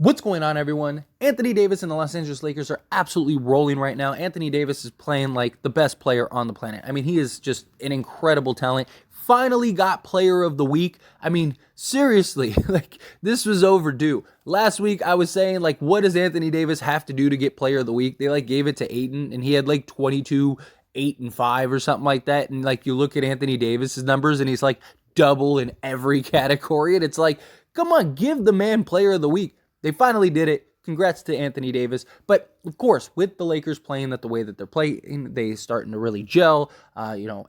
What's going on, everyone? Anthony Davis and the Los Angeles Lakers are absolutely rolling right now. Anthony Davis is playing like the best player on the planet. I mean, he is just an incredible talent. Finally got player of the week. I mean, seriously, like this was overdue. Last week I was saying, like, what does Anthony Davis have to do to get player of the week? They gave it to Ayton and he had like 22, 8 and 5 or something like that. And like you look at Anthony Davis's numbers and he's like double in every category. And it's like, come on, give the man player of the week. They finally did it. Congrats to Anthony Davis. But of course, with the Lakers playing the way that they're playing, they starting to really gel.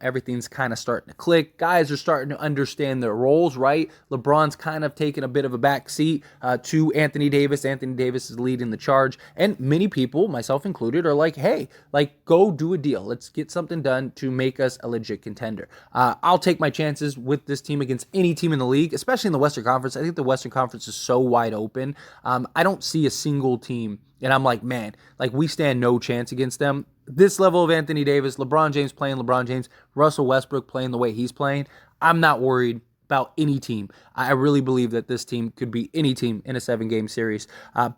Everything's kind of starting to click. Guys are starting to understand their roles, right? LeBron's kind of taking a bit of a back seat to Anthony Davis. Anthony Davis is leading the charge. And many people, myself included, are like, hey, like, go do a deal. Let's get something done to make us a legit contender. I'll take my chances with this team against any team in the league, especially in the Western Conference. I think the Western Conference is so wide open. I don't see a single team and I'm like, man, like we stand no chance against them. This level of Anthony Davis, LeBron James playing LeBron James, Russell Westbrook playing the way he's playing, I'm not worried about any team. I really believe that this team could beat any team in a 7-game series.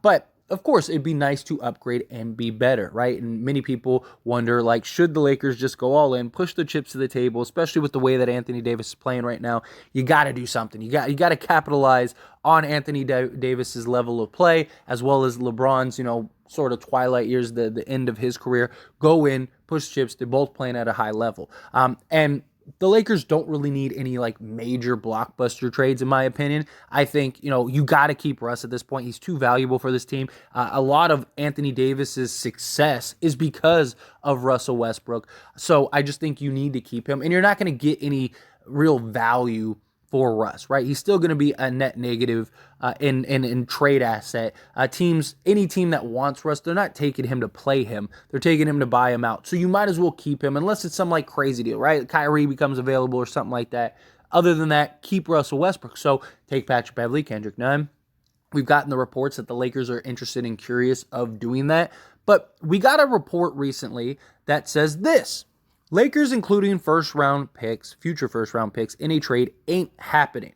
But of course, it'd be nice to upgrade and be better, right? And many people wonder, like, should the Lakers just go all in, push the chips to the table, especially with the way that Anthony Davis is playing right now? You got to do something. You got to capitalize on Anthony Davis's level of play, as well as LeBron's, sort of twilight years, the end of his career. Go in, push chips. They're both playing at a high level. And the Lakers don't really need any like major blockbuster trades, in my opinion. I think, you got to keep Russ at this point. He's too valuable for this team. A lot of Anthony Davis's success is because of Russell Westbrook. So I just think you need to keep him. And you're not going to get any real value for Russ, right? He's still going to be a net negative in trade asset. Any team that wants Russ, they're not taking him to play him. They're taking him to buy him out. So you might as well keep him unless it's some like crazy deal, right? Kyrie becomes available or something like that. Other than that, keep Russell Westbrook. So take Patrick Beverley, Kendrick Nunn. We've gotten the reports that the Lakers are interested and curious of doing that. But we got a report recently that says this: Lakers including future first-round picks in a trade ain't happening.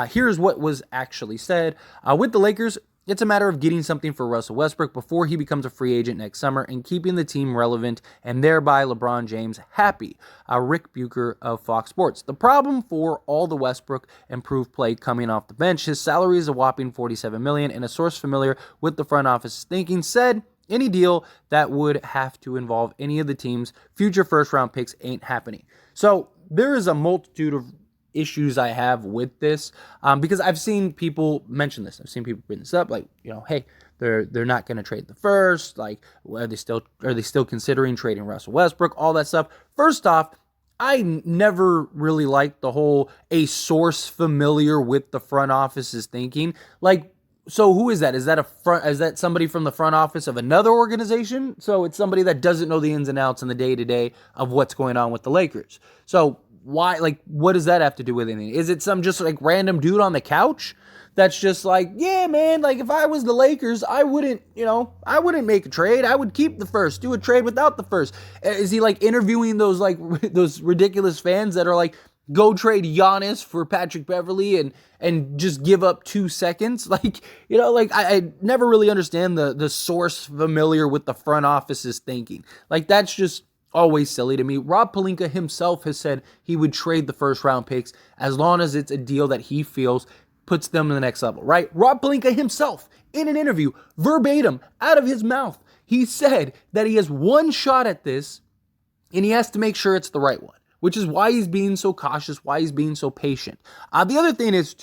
Here's what was actually said. With the Lakers, it's a matter of getting something for Russell Westbrook before he becomes a free agent next summer and keeping the team relevant and thereby LeBron James happy. Rick Bucher of Fox Sports. The problem for all the Westbrook improved play coming off the bench, his salary is a whopping $47 million, and a source familiar with the front office thinking said any deal that would have to involve any of the team's future first-round picks ain't happening. So there is a multitude of issues I have with this because I've seen people mention this. I've seen people bring this up, like, hey, they're not going to trade the first. Like, are they still considering trading Russell Westbrook? All that stuff. First off, I never really liked the whole a source familiar with the front office's thinking. Like, so who is that? Is that somebody from the front office of another organization? So it's somebody that doesn't know the ins and outs and the day-to-day of what's going on with the Lakers. So why, like, what does that have to do with anything? Is it some just like random dude on the couch that's just like, yeah, man, like if I was the Lakers, I wouldn't make a trade. I would keep the first, do a trade without the first. Is he like interviewing those those ridiculous fans that are like, go trade Giannis for Patrick Beverley and just give up 2 seconds? I never really understand the source familiar with the front office's thinking. Like, that's just always silly to me. Rob Pelinka himself has said he would trade the first round picks as long as it's a deal that he feels puts them to the next level, right? Rob Pelinka himself, in an interview, verbatim, out of his mouth, he said that he has one shot at this and he has to make sure it's the right one, which is why he's being so cautious, why he's being so patient. The other thing is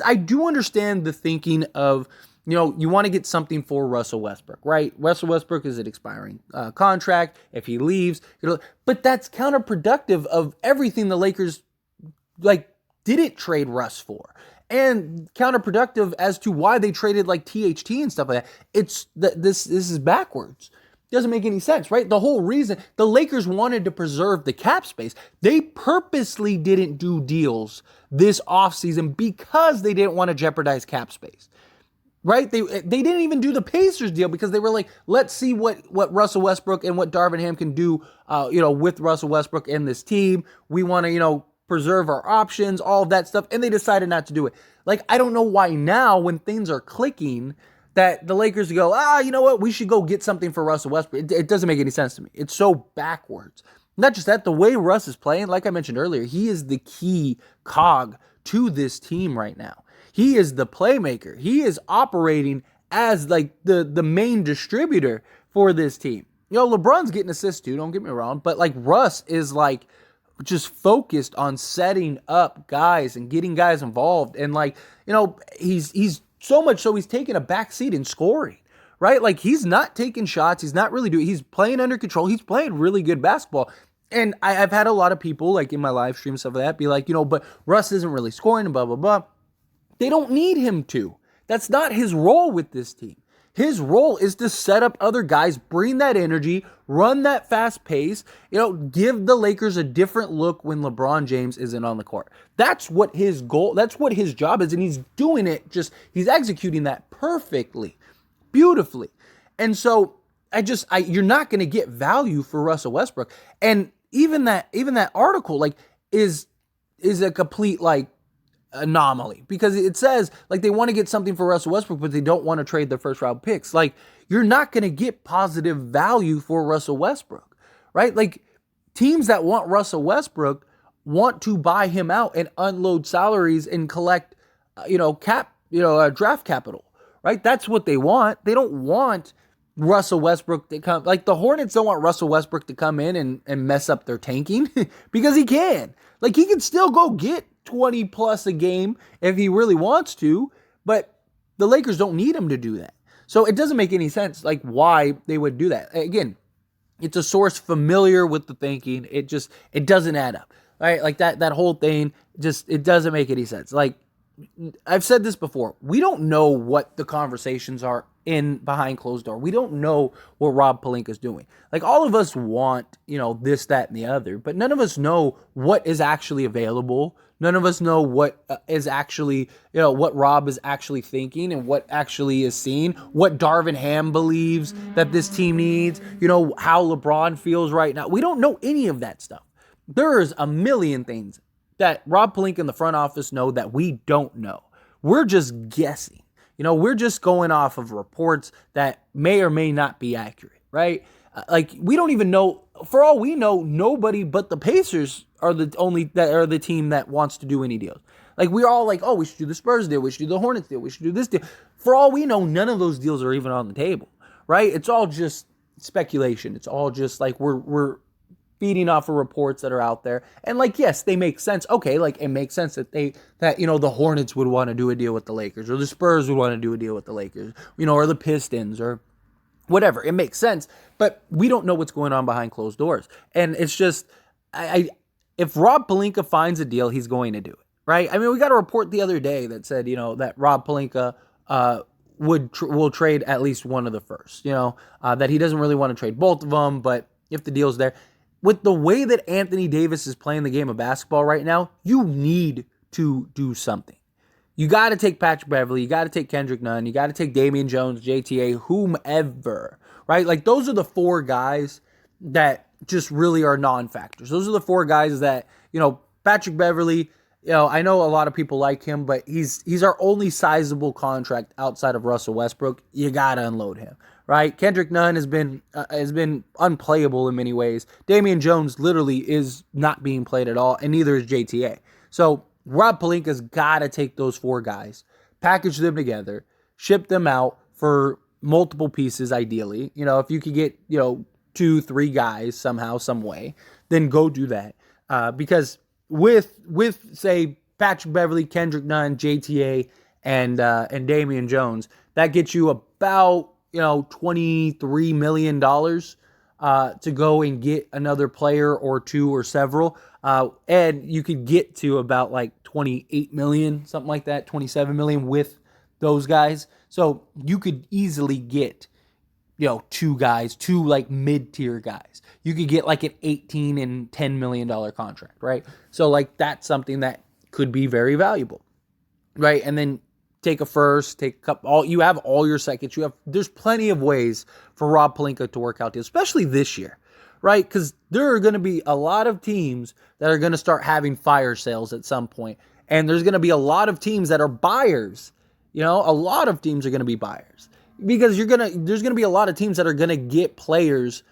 I do understand the thinking of, you want to get something for Russell Westbrook, right? Russell Westbrook is an expiring contract. If he leaves, but that's counterproductive of everything the Lakers didn't trade Russ for, and counterproductive as to why they traded like THT and stuff like that. It's this is backwards. Doesn't make any sense, right? The whole reason the Lakers wanted to preserve the cap space, they purposely didn't do deals this offseason because they didn't want to jeopardize cap space, right? They didn't even do the Pacers deal because they were like, let's see what Russell Westbrook and what Darvin Ham can do, with Russell Westbrook and this team. We want to, preserve our options, all of that stuff, and they decided not to do it. Like, I don't know why now, when things are clicking, that the Lakers go, you know what? We should go get something for Russell Westbrook. It doesn't make any sense to me. It's so backwards. Not just that, the way Russ is playing, like I mentioned earlier, he is the key cog to this team right now. He is the playmaker. He is operating as like the main distributor for this team. LeBron's getting assists too, don't get me wrong, but like Russ is like just focused on setting up guys and getting guys involved. And like, he's so much so he's taking a back seat in scoring, right? Like he's not taking shots. He's not really he's playing under control. He's playing really good basketball. And I've had a lot of people like in my live stream, stuff like that, be like, but Russ isn't really scoring and blah, blah, blah. They don't need him to. That's not his role with this team. His role is to set up other guys, bring that energy, run that fast pace, give the Lakers a different look when LeBron James isn't on the court. That's what his goal, that's what his job is, and he's doing it he's executing that perfectly, beautifully. And so you're not going to get value for Russell Westbrook. And even that article is a complete anomaly, because it says they want to get something for Russell Westbrook, but they don't want to trade their first round picks. You're not going to get positive value for Russell Westbrook, right? Teams that want Russell Westbrook want to buy him out and unload salaries and collect, draft capital, right? That's what they want. They don't want Russell Westbrook to come. The Hornets don't want Russell Westbrook to come in and mess up their tanking because he can. He can still go get 20 plus a game if he really wants to, but the Lakers don't need him to do that. So it doesn't make any sense why they would do that. Again, it's a source familiar with the thinking. It doesn't add up. Right? That whole thing it doesn't make any sense. I've said this before. We don't know what the conversations are in behind closed door. We don't know what Rob Pelinka's doing. All of us want, this, that, and the other, but none of us know what is actually available. None of us know what is actually, what Rob is actually thinking and what actually is seen, what Darvin Ham believes that this team needs, how LeBron feels right now. We don't know any of that stuff. There's a million things that Rob Pelinka and the front office know that we don't know. We're just guessing. We're just going off of reports that may or may not be accurate, right? We don't even know. For all we know, nobody but the Pacers are the team that wants to do any deals. We're all oh, we should do the Spurs deal, we should do the Hornets deal, we should do this deal. For all we know, none of those deals are even on the table, right? It's all just speculation. It's all just we're feeding off of reports that are out there. And yes, they make sense. Okay, it makes sense that the Hornets would want to do a deal with the Lakers, or the Spurs would want to do a deal with the Lakers, or the Pistons, or whatever. It makes sense, but we don't know what's going on behind closed doors. And it's just, if Rob Pelinka finds a deal, he's going to do it, right? I mean, we got a report the other day that said, that Rob Pelinka will trade at least one of the first, that he doesn't really want to trade both of them, but if the deal's there. With the way that Anthony Davis is playing the game of basketball right now, you need to do something. You got to take Patrick Beverley. You got to take Kendrick Nunn. You got to take Damian Jones, JTA, whomever, right? Those are the four guys that just really are non-factors. Those are the four guys that, Patrick Beverley, I know a lot of people like him, but he's our only sizable contract outside of Russell Westbrook. You got to unload him, right? Kendrick Nunn has been unplayable in many ways. Damian Jones literally is not being played at all, and neither is JTA. So Rob Pelinka's got to take those four guys, package them together, ship them out for multiple pieces, ideally. If you could get, 2-3 guys somehow, some way, then go do that. Because with say Patrick Beverley, Kendrick Nunn, JTA, and Damian Jones, that gets you about $23 million to go and get another player or two or several, and you could get to about 28 million, something like that, 27 million with those guys. So you could easily get two mid-tier guys. You could get an 18 and $10 million contract, right? So that's something that could be very valuable, right? And then take a first, take a couple, you have all your seconds. There's plenty of ways for Rob Pelinka to work out deals, especially this year, right? Because there are going to be a lot of teams that are going to start having fire sales at some point. And there's going to be a lot of teams that are buyers. A lot of teams are going to be buyers. because there's gonna be a lot of teams that are gonna get players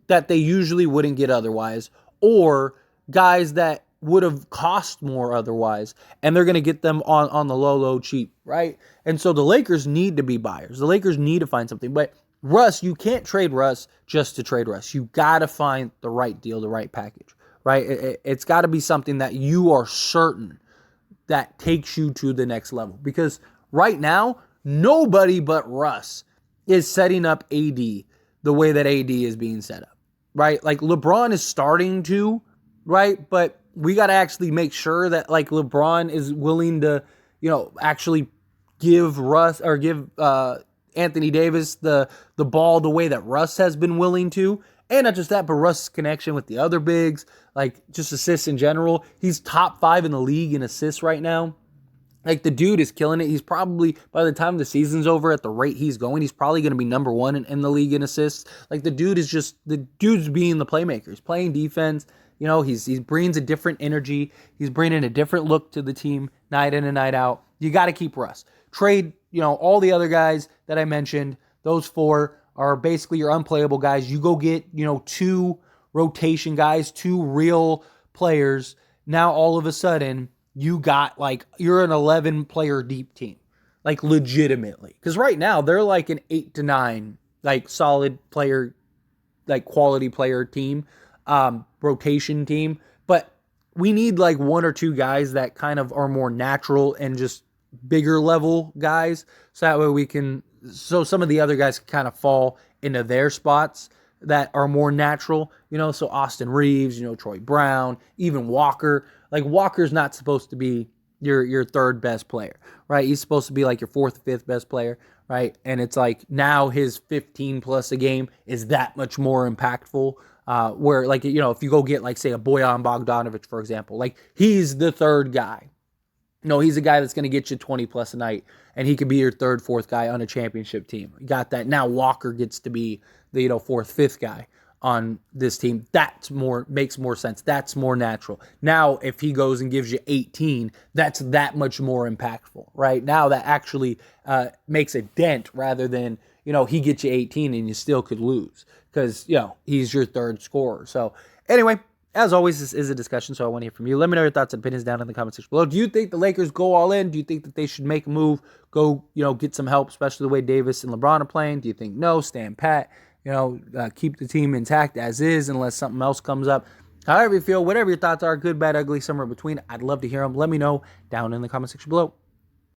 that they usually wouldn't get otherwise, or guys that would have cost more otherwise, and they're gonna get them on the low cheap, right? And so the Lakers need to be buyers. The Lakers need to find something, but Russ, you can't trade Russ just to trade Russ. You gotta find the right deal, the right package, right? It's got to be something that you are certain that takes you to the next level. Because right now, nobody but Russ is setting up AD the way that AD is being set up, right? Like LeBron is starting to, right? But we got to actually make sure that like LeBron is willing to, actually give Russ or give Anthony Davis the ball the way that Russ has been willing to. And not just that, but Russ's connection with the other bigs, like just assists in general. He's top 5 in the league in assists right now. Like the dude is killing it. He's probably, by the time the season's over, at the rate he's going, he's probably going to be number 1 in the league in assists. Like the dude's being the playmaker. He's playing defense. He brings a different energy. He's bringing a different look to the team night in and night out. You got to keep Russ. Trade, all the other guys that I mentioned. Those 4 are basically your unplayable guys. You go get, 2 rotation guys, 2 real players. Now all of a sudden you got you're an 11 player deep team, like legitimately. Because right now they're like an 8 to 9, like solid player, like quality player team, rotation team. But we need like 1 or 2 guys that kind of are more natural and just bigger level guys. So that way so some of the other guys can kind of fall into their spots that are more natural, so Austin Reeves, Troy Brown, even Walker. Like Walker's not supposed to be your third best player, right? He's supposed to be like your 4th, 5th best player, right? And it's like now his 15 plus a game is that much more impactful. Where like, if you go get like say a Bojan Bogdanovic, for example, like he's the third guy. He's a guy that's going to get you 20 plus a night, and he could be your 3rd, 4th guy on a championship team. You got that. Now Walker gets to be the 4th, 5th guy on this team. Makes more sense. That's more natural. Now, if he goes and gives you 18, that's that much more impactful, right? Now that actually makes a dent rather than, he gets you 18 and you still could lose because, he's your 3rd scorer. So anyway, as always, this is a discussion, so I want to hear from you. Let me know your thoughts and opinions down in the comment section below. Do you think the Lakers go all in? Do you think that they should make a move, go, get some help, especially the way Davis and LeBron are playing? Do you think no, stand pat, keep the team intact as is unless something else comes up? However you feel, whatever your thoughts are, good, bad, ugly, somewhere in between, I'd love to hear them. Let me know down in the comment section below.